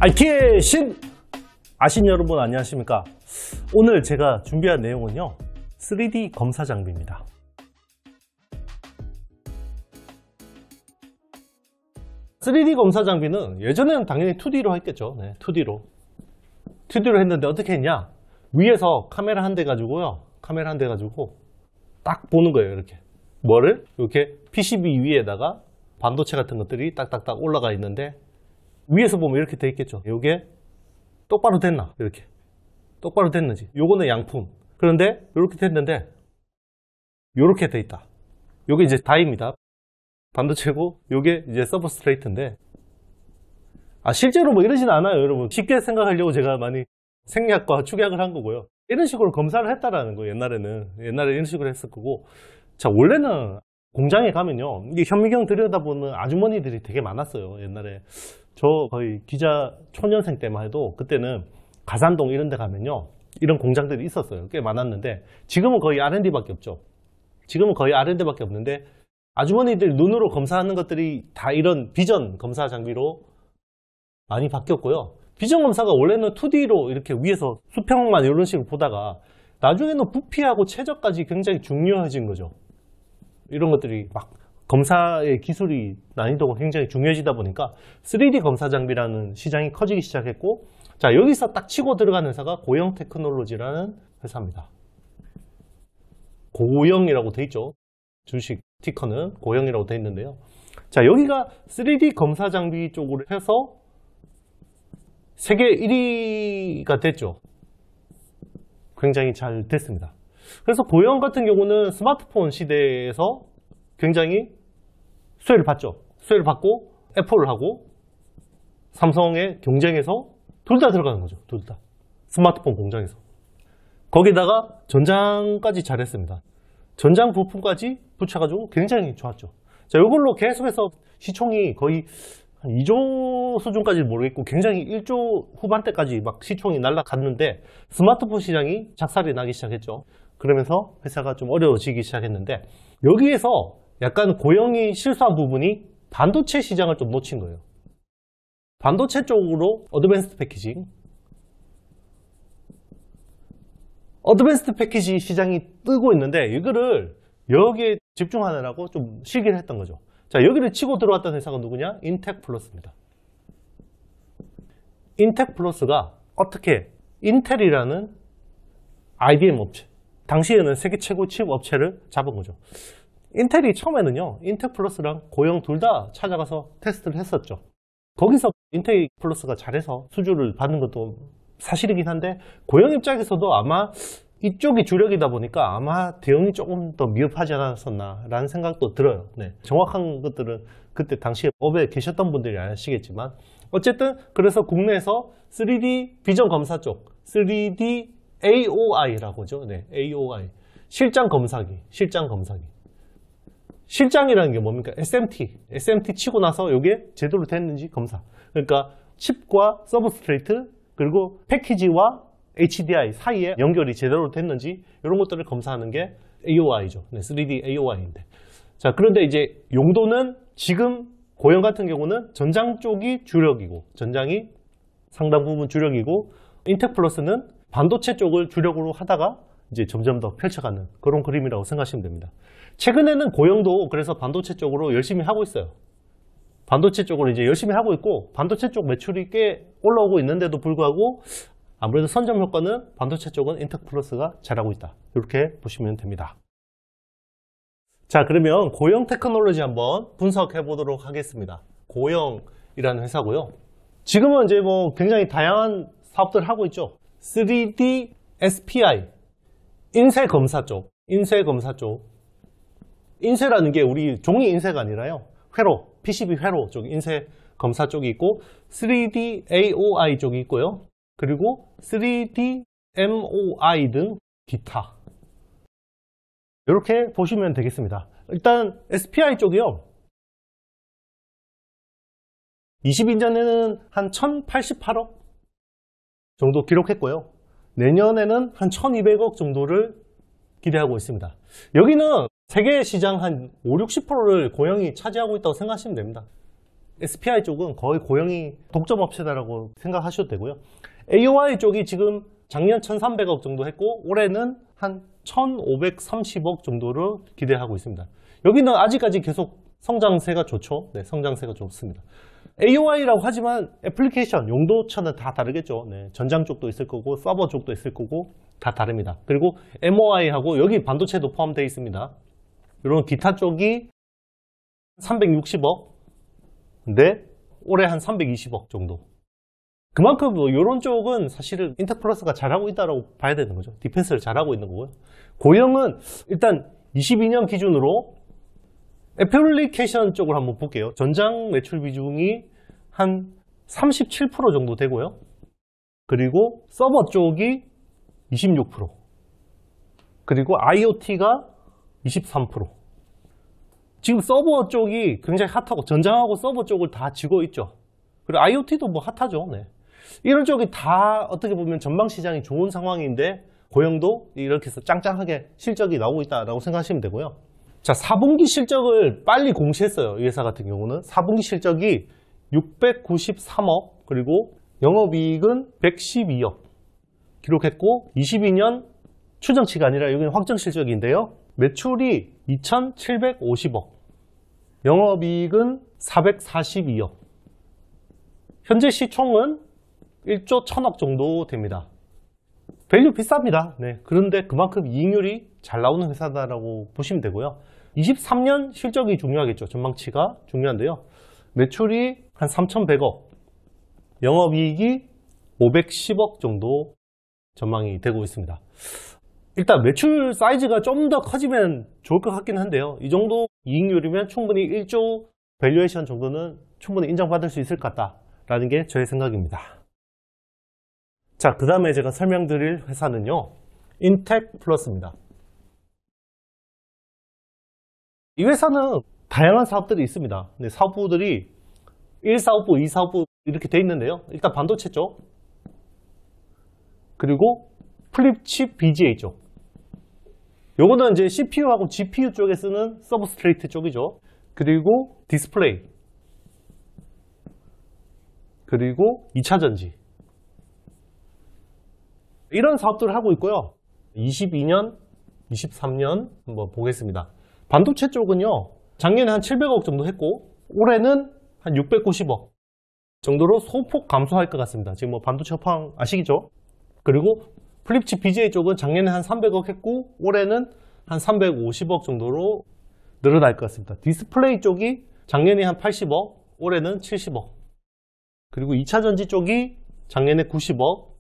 IT의 신! 아신 여러분 안녕하십니까? 오늘 제가 준비한 내용은요 3D 검사 장비입니다. 3D 검사 장비는 예전에는 당연히 2D로 했겠죠. 네, 2D로 했는데 어떻게 했냐, 위에서 카메라 한 대 가지고요, 카메라 한 대 가지고 딱 보는 거예요. 이렇게 뭐를 이렇게 PCB 위에다가 반도체 같은 것들이 딱딱딱 올라가 있는데, 위에서 보면 이렇게 돼 있겠죠. 요게 똑바로 됐나, 이렇게 똑바로 됐는지. 요거는 양품. 그런데 이렇게 됐는데 요렇게 돼 있다. 요게 이제 다입니다. 반도체고 요게 이제 서브스트레이트인데, 실제로 뭐 이러진 않아요. 여러분 쉽게 생각하려고 제가 많이 생략과 축약을 한 거고요. 이런 식으로 검사를 했다라는 거예요. 옛날에 이런 식으로 했을 거고. 자, 원래는 공장에 가면요, 이게 현미경 들여다보는 아주머니들이 되게 많았어요. 옛날에 저 거의 기자 초년생 때만 해도, 그때는 가산동 이런 데 가면요 이런 공장들이 있었어요. 꽤 많았는데 지금은 거의 R&D밖에 없죠. 지금은 거의 R&D밖에 없는데, 아주머니들 눈으로 검사하는 것들이 다 이런 비전 검사 장비로 많이 바뀌었고요. 비전 검사가 원래는 2D로 이렇게 위에서 수평만 이런 식으로 보다가 나중에는 부피하고 최저까지 굉장히 중요해진 거죠. 이런 것들이 막 검사의 기술이 난이도가 굉장히 중요해지다 보니까 3D 검사 장비라는 시장이 커지기 시작했고, 자, 여기서 딱 치고 들어간 회사가 고영 테크놀로지라는 회사입니다. 고영이라고 돼 있죠. 주식 티커는 고영이라고 돼 있는데요. 자, 여기가 3D 검사 장비 쪽으로 해서 세계 1위가 됐죠. 굉장히 잘 됐습니다. 그래서 고영 같은 경우는 스마트폰 시대에서 굉장히 수혜를 받죠. 수혜를 받고 애플하고 삼성의 경쟁에서 둘 다 들어가는 거죠. 둘 다. 스마트폰 공장에서. 거기다가 전장까지 잘했습니다. 전장 부품까지 붙여가지고 굉장히 좋았죠. 자, 이걸로 계속해서 시총이 거의 한 2조 수준까지는 모르겠고 굉장히 1조 후반대까지 막 시총이 날아갔는데, 스마트폰 시장이 작살이 나기 시작했죠. 그러면서 회사가 좀 어려워지기 시작했는데, 여기에서 약간 고영이 실수한 부분이 반도체 시장을 좀 놓친 거예요. 반도체 쪽으로 어드밴스드 패키지 시장이 뜨고 있는데, 이거를 여기에 집중하느라고 좀 실기를 했던 거죠. 자, 여기를 치고 들어왔던 회사가 누구냐? 인텍플러스입니다. 인텍플러스가 어떻게 인텔이라는 IDM 업체, 당시에는 세계 최고 칩 업체를 잡은 거죠. 인텔이 처음에는요, 인텍플러스랑 고영 둘 다 찾아가서 테스트를 했었죠. 거기서 인텍플러스가 잘해서 수주를 받는 것도 사실이긴 한데, 고영 입장에서도 아마 이쪽이 주력이다 보니까 아마 대응이 조금 더 미흡하지 않았었나 라는 생각도 들어요. 네, 정확한 것들은 그때 당시에 업에 계셨던 분들이 아시겠지만, 어쨌든 그래서 국내에서 3D 비전 검사 쪽, 3D AOI라고 하죠. 네, AOI. 실장 검사기. 실장이라는 게 뭡니까? SMT 치고 나서 이게 제대로 됐는지 검사. 그러니까 칩과 서브스트레이트, 그리고 패키지와 HDI 사이에 연결이 제대로 됐는지, 이런 것들을 검사하는 게 AOI죠. 네, 3D AOI인데. 자, 그런데 이제 용도는 지금 고영 같은 경우는 전장 쪽이 주력이고, 전장이 상당 부분 주력이고, 인텍플러스는 반도체 쪽을 주력으로 하다가 이제 점점 더 펼쳐가는 그런 그림이라고 생각하시면 됩니다. 최근에는 고영도 그래서 반도체 쪽으로 열심히 하고 있어요. 반도체 쪽으로 이제 열심히 하고 있고, 반도체 쪽 매출이 꽤 올라오고 있는데도 불구하고 아무래도 선점 효과는 반도체 쪽은 인텍플러스가 잘하고 있다. 이렇게 보시면 됩니다. 자, 그러면 고영 테크놀로지 한번 분석해 보도록 하겠습니다. 고영이라는 회사고요. 지금은 이제 뭐 굉장히 다양한 사업들을 하고 있죠. 3D SPI, 인쇄 검사 쪽. 인쇄라는 게 우리 종이 인쇄가 아니라요, 회로, PCB 회로 쪽 인쇄 검사 쪽이 있고, 3D AOI 쪽이 있고요. 그리고 3D MOI 등 기타. 이렇게 보시면 되겠습니다. 일단 SPI 쪽이요, 22년에는 한 1088억 정도 기록했고요. 내년에는 한 1200억 정도를 기대하고 있습니다. 여기는 세계 시장 한 5, 60%를 고영이 차지하고 있다고 생각하시면 됩니다. SPI 쪽은 거의 고영이 독점업체다라고 생각하셔도 되고요. AOI 쪽이 지금 작년 1,300억 정도 했고 올해는 한 1,530억 정도를 기대하고 있습니다. 여기는 아직까지 계속 성장세가 좋죠. 네, 성장세가 좋습니다. AOI라고 하지만 애플리케이션 용도차는 다 다르겠죠. 네, 전장 쪽도 있을 거고 서버 쪽도 있을 거고 다 다릅니다. 그리고 MOI하고 여기 반도체도 포함되어 있습니다. 이런 기타 쪽이 360억 근데 올해 한 320억 정도. 그만큼 이런 쪽은 사실은 인텔플러스가 잘하고 있다고 봐야 되는 거죠. 디펜스를 잘하고 있는 거고요. 고영은 일단 22년 기준으로 애플리케이션 쪽을 한번 볼게요. 전장 매출 비중이 한 37% 정도 되고요. 그리고 서버 쪽이 26%. 그리고 IoT가 23%. 지금 서버 쪽이 굉장히 핫하고 전장하고 서버 쪽을 다 쥐고 있죠. 그리고 IoT도 뭐 핫하죠. 네. 이런 쪽이 다 어떻게 보면 전방 시장이 좋은 상황인데 고영도 이렇게 해서 짱짱하게 실적이 나오고 있다라고 생각하시면 되고요. 자, 4분기 실적을 빨리 공시했어요. 이 회사 같은 경우는 4분기 실적이 693억 그리고 영업이익은 112억 기록했고 22년 추정치가 아니라 여기는 확정 실적인데요. 매출이 2,750억 영업이익은 442억 현재 시총은 1조 1,000억 정도 됩니다. 밸류 비쌉니다. 네, 그런데 그만큼 이익률이 잘 나오는 회사다라고 보시면 되고요. 23년 실적이 중요하겠죠. 전망치가 중요한데요. 매출이 한 3,100억, 영업이익이 510억 정도 전망이 되고 있습니다. 일단 매출 사이즈가 좀 더 커지면 좋을 것 같긴 한데요. 이 정도 이익률이면 충분히 1조 밸류에이션 정도는 충분히 인정받을 수 있을 것 같다라는 게 저의 생각입니다. 자, 그 다음에 제가 설명드릴 회사는요. 인텍플러스입니다. 이 회사는 다양한 사업들이 있습니다. 네, 사업부들이 1사업부, 2사업부 이렇게 돼 있는데요. 일단 반도체 쪽, 그리고 플립칩 BGA 쪽. 요거는 이제 CPU하고 GPU 쪽에 쓰는 서브스트레이트 쪽이죠. 그리고 디스플레이, 그리고 2차전지. 이런 사업들을 하고 있고요. 22년, 23년 한번 보겠습니다. 반도체 쪽은요. 작년에 한 700억 정도 했고 올해는 한 690억 정도로 소폭 감소할 것 같습니다. 지금 뭐 반도체 업황 아시겠죠? 그리고 플립칩 BGA 쪽은 작년에 한 300억 했고 올해는 한 350억 정도로 늘어날 것 같습니다. 디스플레이 쪽이 작년에 한 80억, 올해는 70억. 그리고 2차전지 쪽이 작년에 90억,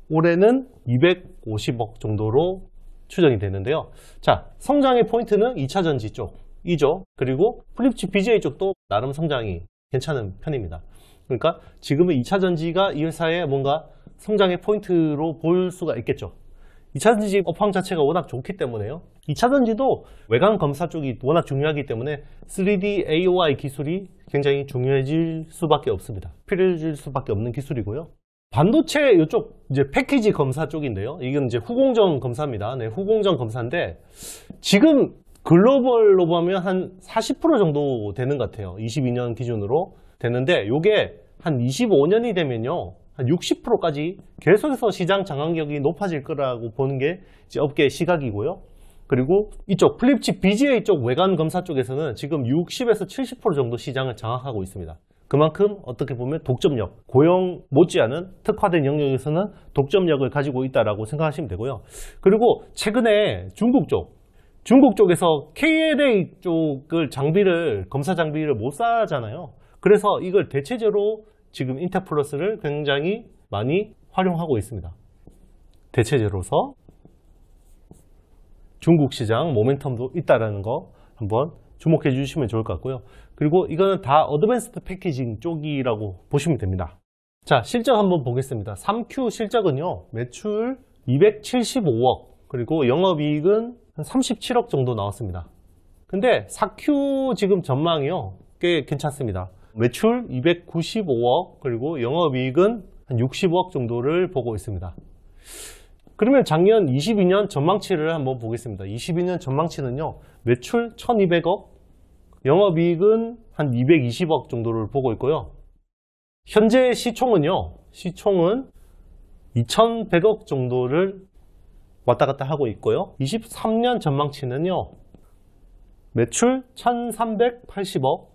올해는 250억 정도로 추정이 되는데요. 자, 성장의 포인트는 2차전지 쪽이죠. 그리고 플립칩 BGA 쪽도 나름 성장이 괜찮은 편입니다. 그러니까 지금은 2차전지가 이 회사의 뭔가 성장의 포인트로 볼 수가 있겠죠. 2차전지 업황 자체가 워낙 좋기 때문에요. 2차전지도 외관 검사 쪽이 워낙 중요하기 때문에 3D AOI 기술이 굉장히 중요해질 수밖에 없습니다. 필요해질 수밖에 없는 기술이고요. 반도체 이쪽 이제 패키지 검사 쪽인데요. 이건 이제 후공정 검사입니다. 네, 후공정 검사인데 지금 글로벌로 보면 한 40% 정도 되는 것 같아요. 22년 기준으로 되는데 이게 한 25년이 되면요. 한 60%까지 계속해서 시장 장악력이 높아질 거라고 보는 게 이제 업계의 시각이고요. 그리고 이쪽 플립칩 BGA 쪽 외관 검사 쪽에서는 지금 60에서 70% 정도 시장을 장악하고 있습니다. 그만큼 어떻게 보면 독점력, 고용 못지않은 특화된 영역에서는 독점력을 가지고 있다고 생각하시면 되고요. 그리고 최근에 중국 쪽에서 K&A 쪽을 검사 장비를 못 사잖아요. 그래서 이걸 대체제로 지금 인텍플러스를 굉장히 많이 활용하고 있습니다. 대체제로서 중국 시장 모멘텀도 있다는 거 한번 주목해 주시면 좋을 것 같고요. 그리고 이거는 다 어드밴스드 패키징 쪽이라고 보시면 됩니다. 자, 실적 한번 보겠습니다. 3Q 실적은요. 매출 275억 그리고 영업이익은 한 37억 정도 나왔습니다. 근데 4Q 지금 전망이요. 꽤 괜찮습니다. 매출 295억 그리고 영업이익은 한 60억 정도를 보고 있습니다. 그러면 작년 22년 전망치를 한번 보겠습니다. 22년 전망치는요. 매출 1200억 영업이익은 한 220억 정도를 보고 있고요. 현재 시총은요, 시총은 2100억 정도를 왔다 갔다 하고 있고요. 23년 전망치는요, 매출 1380억,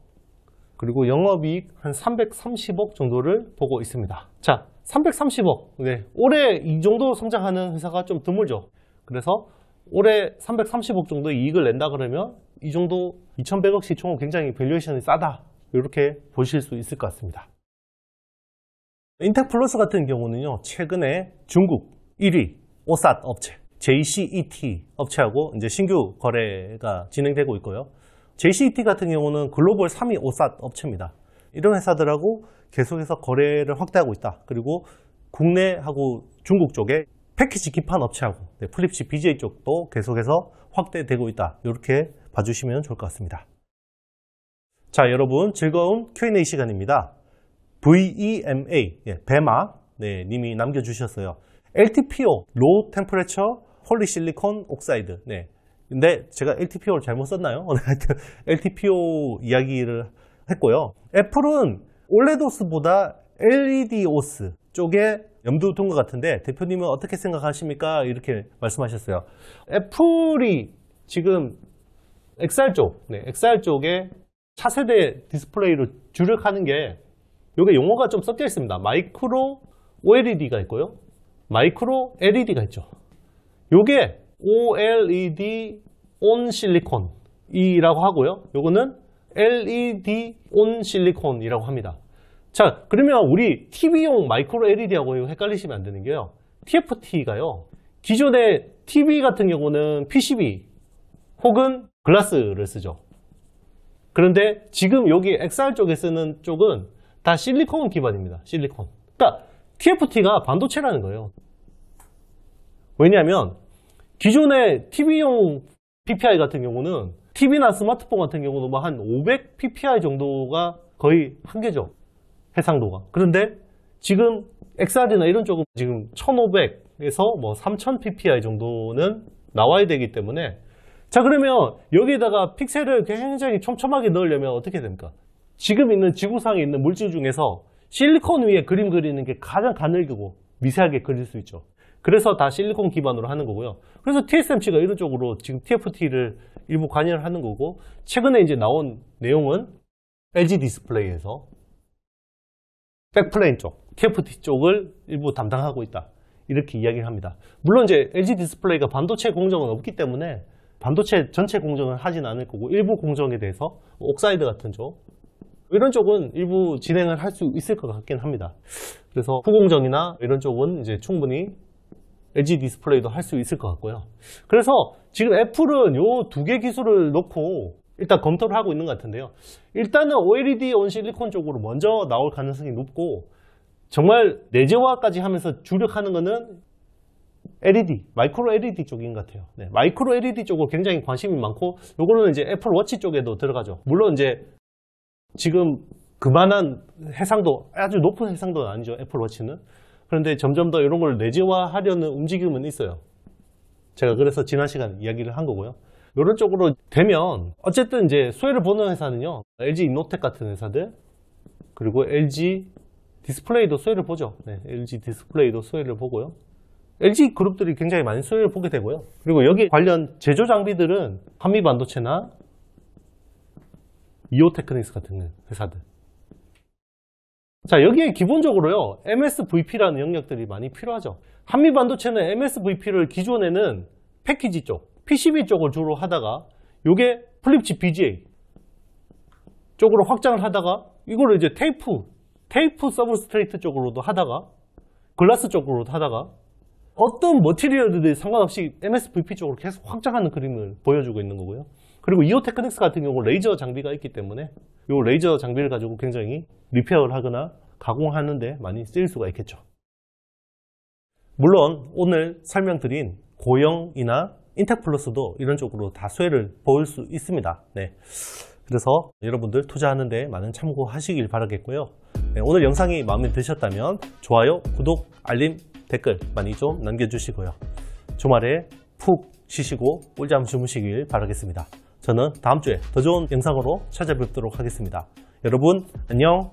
그리고 영업이익 한 330억 정도를 보고 있습니다. 자, 330억. 네, 올해 이 정도 성장하는 회사가 좀 드물죠. 그래서 올해 330억 정도의 이익을 낸다 그러면 이 정도 2100억 시총은 굉장히 밸류에이션이 싸다, 이렇게 보실 수 있을 것 같습니다. 인텍플러스 같은 경우는요, 최근에 중국 1위 오삿 업체 JCET 업체하고 이제 신규 거래가 진행되고 있고요. JCET 같은 경우는 글로벌 3위 오삿 업체입니다. 이런 회사들하고 계속해서 거래를 확대하고 있다. 그리고 국내하고 중국 쪽에 패키지 기판 업체하고 플립칩 BGA 쪽도 계속해서 확대되고 있다. 이렇게 봐주시면 좋을 것 같습니다. 자, 여러분 즐거운 Q&A 시간입니다. VEMA, 배마 님이 남겨주셨어요. LTPO, Low Temperature Polysilicon Oxide. 네. 근데 제가 LTPO를 잘못 썼나요? LTPO 이야기를 했고요. 애플은 OLEDOS보다 LEDOS 쪽에 염두 둔 것 같은데 대표님은 어떻게 생각하십니까? 이렇게 말씀하셨어요. 애플이 지금 XR 쪽, XR 쪽에 차세대 디스플레이로 주력하는 게 이게 용어가 좀 섞여 있습니다. 마이크로 OLED가 있고요, 마이크로 LED가 있죠. 요게 OLED on Silicon이라고 하고요, 요거는 LED on Silicon이라고 합니다. 자, 그러면 우리 TV용 마이크로 LED하고 헷갈리시면 안 되는 게요, TFT가요, 기존의 TV 같은 경우는 PCB 혹은 글라스를 쓰죠. 그런데 지금 여기 XR 쪽에 쓰는 쪽은 다 실리콘 기반입니다. 실리콘. 그러니까 TFT가 반도체라는 거예요. 왜냐하면 기존의 TV용 PPI 같은 경우는 TV나 스마트폰 같은 경우는 뭐 한 500 PPI 정도가 거의 한계죠, 해상도가. 그런데 지금 XR이나 이런 쪽은 지금 1500에서 뭐 3000 PPI 정도는 나와야 되기 때문에, 자, 그러면 여기에다가 픽셀을 굉장히 촘촘하게 넣으려면 어떻게 됩니까? 지금 있는 지구상에 있는 물질 중에서 실리콘 위에 그림 그리는 게 가장 가늘고 미세하게 그릴 수 있죠. 그래서 다 실리콘 기반으로 하는 거고요. 그래서 TSMC가 이런 쪽으로 지금 TFT를 일부 관여를 하는 거고, 최근에 이제 나온 내용은 LG 디스플레이에서 백플레인 쪽, TFT 쪽을 일부 담당하고 있다, 이렇게 이야기를 합니다. 물론 이제 LG 디스플레이가 반도체 공정은 없기 때문에 반도체 전체 공정은 하진 않을 거고, 일부 공정에 대해서 옥사이드 같은 쪽, 이런 쪽은 일부 진행을 할 수 있을 것 같긴 합니다. 그래서 후공정이나 이런 쪽은 이제 충분히 LG 디스플레이도 할 수 있을 것 같고요. 그래서 지금 애플은 요 두 개 기술을 놓고 일단 검토를 하고 있는 것 같은데요. 일단은 OLED on 실리콘 쪽으로 먼저 나올 가능성이 높고, 정말 내재화까지 하면서 주력하는 거는 LED, 마이크로 LED 쪽인 것 같아요. 네, 마이크로 LED 쪽으로 굉장히 관심이 많고, 요거는 이제 애플 워치 쪽에도 들어가죠. 물론 이제 지금 그만한 해상도, 아주 높은 해상도는 아니죠, 애플 워치는. 그런데 점점 더 이런 걸 내재화하려는 움직임은 있어요. 제가 그래서 지난 시간 이야기를 한 거고요. 이런 쪽으로 되면 어쨌든 이제 수혜를 보는 회사는요, LG 인노텍 같은 회사들, 그리고 LG 디스플레이도 수혜를 보죠. 네, LG 디스플레이도 수혜를 보고요. LG 그룹들이 굉장히 많이 수혜를 보게 되고요. 그리고 여기 관련 제조 장비들은 한미 반도체나 이오테크닉스 같은 회사들. 자, 여기에 기본적으로요, MSVP라는 영역들이 많이 필요하죠. 한미 반도체는 MSVP를 기존에는 패키지 쪽, PCB 쪽을 주로 하다가 요게 플립칩 BGA 쪽으로 확장을 하다가 이거를 이제 테이프 서브스트레이트 쪽으로도 하다가 글라스 쪽으로도 하다가 어떤 머티리얼들이 상관없이 MSVP 쪽으로 계속 확장하는 그림을 보여주고 있는 거고요. 그리고 이오테크닉스 같은 경우 레이저 장비가 있기 때문에 이 레이저 장비를 가지고 굉장히 리페어를 하거나 가공하는 데 많이 쓰일 수가 있겠죠. 물론 오늘 설명드린 고영이나 인텍플러스도 이런 쪽으로 다 수혜를 보일 수 있습니다. 네. 그래서 여러분들 투자하는 데 많은 참고하시길 바라겠고요. 네, 오늘 영상이 마음에 드셨다면 좋아요, 구독, 알림, 댓글 많이 좀 남겨주시고요. 주말에 푹 쉬시고 꿀잠 주무시길 바라겠습니다. 저는 다음 주에 더 좋은 영상으로 찾아뵙도록 하겠습니다. 여러분 안녕.